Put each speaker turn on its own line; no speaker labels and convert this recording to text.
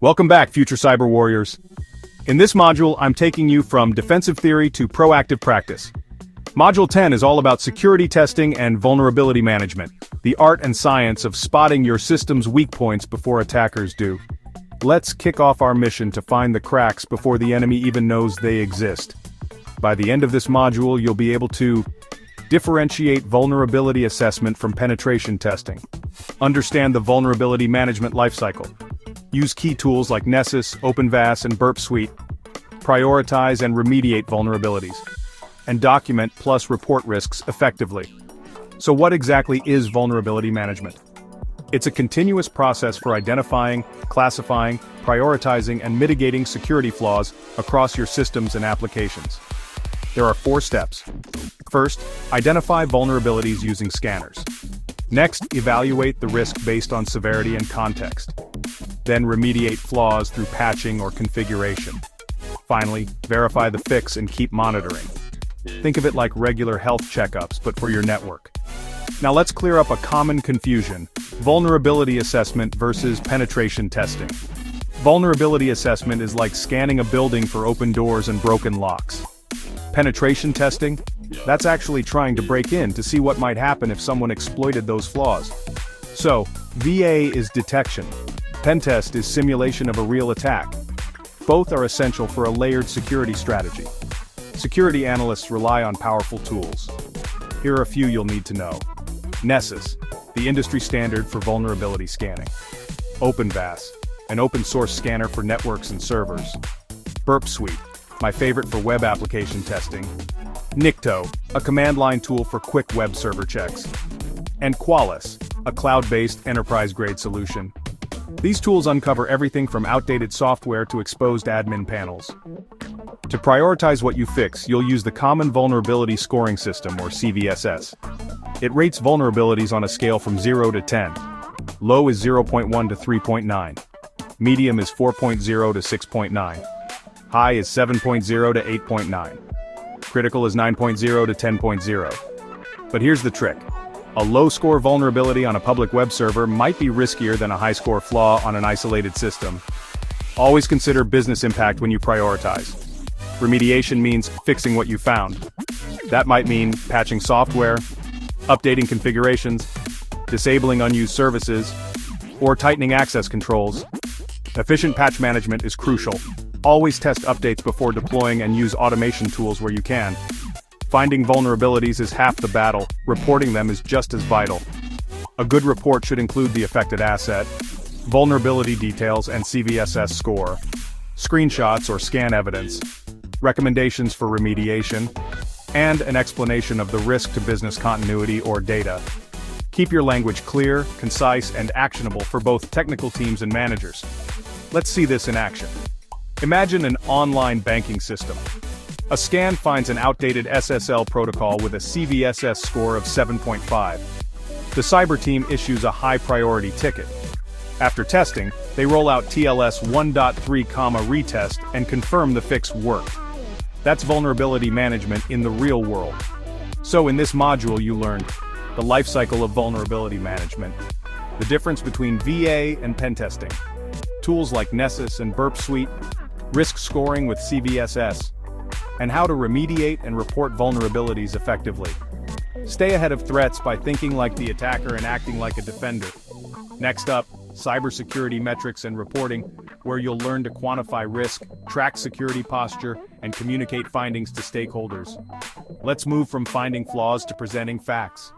Welcome back, future cyber warriors. In this module, I'm taking you from defensive theory to proactive practice. Module 10 is all about security testing and vulnerability management, the art and science of spotting your system's weak points before attackers do. Let's kick off our mission to find the cracks before the enemy even knows they exist. By the end of this module, you'll be able to differentiate vulnerability assessment from penetration testing, understand the vulnerability management lifecycle, use key tools like Nessus, OpenVAS, and Burp Suite, prioritize and remediate vulnerabilities, and document plus report risks effectively. So what exactly is vulnerability management? It's a continuous process for identifying, classifying, prioritizing, and mitigating security flaws across your systems and applications. There are 4 steps. First, identify vulnerabilities using scanners. Next, evaluate the risk based on severity and context. Then remediate flaws through patching or configuration. Finally, verify the fix and keep monitoring. Think of it like regular health checkups, but for your network. Now let's clear up a common confusion: vulnerability assessment versus penetration testing. Vulnerability assessment is like scanning a building for open doors and broken locks. Penetration testing? That's actually trying to break in to see what might happen if someone exploited those flaws. So, VA is detection. Pentest is simulation of a real attack. Both are essential for a layered security strategy. Security analysts rely on powerful tools. Here are a few you'll need to know. Nessus, the industry standard for vulnerability scanning. OpenVAS, an open-source scanner for networks and servers. Burp Suite, my favorite for web application testing. Nikto, a command-line tool for quick web server checks. And Qualys, a cloud-based enterprise-grade solution. These tools uncover everything from outdated software to exposed admin panels. To prioritize what you fix, you'll use the Common Vulnerability Scoring System, or CVSS. It rates vulnerabilities on a scale from 0 to 10. Low is 0.1 to 3.9. Medium is 4.0 to 6.9. High is 7.0 to 8.9. Critical is 9.0 to 10.0. But here's the trick. A low-score vulnerability on a public web server might be riskier than a high-score flaw on an isolated system. Always consider business impact when you prioritize. Remediation means fixing what you found. That might mean patching software, updating configurations, disabling unused services, or tightening access controls. Efficient patch management is crucial. Always test updates before deploying and use automation tools where you can. Finding vulnerabilities is half the battle, reporting them is just as vital. A good report should include the affected asset, vulnerability details and CVSS score, screenshots or scan evidence, recommendations for remediation, and an explanation of the risk to business continuity or data. Keep your language clear, concise, and actionable for both technical teams and managers. Let's see this in action. Imagine an online banking system. A scan finds an outdated SSL protocol with a CVSS score of 7.5. The cyber team issues a high-priority ticket. After testing, they roll out TLS 1.3, retest and confirm the fix worked. That's vulnerability management in the real world. So in this module you learned the life cycle of vulnerability management, the difference between VA and pen testing, tools like Nessus and Burp Suite, risk scoring with CVSS, and how to remediate and report vulnerabilities effectively. Stay ahead of threats by thinking like the attacker and acting like a defender. Next up, cybersecurity metrics and reporting, where you'll learn to quantify risk, track security posture, and communicate findings to stakeholders. Let's move from finding flaws to presenting facts.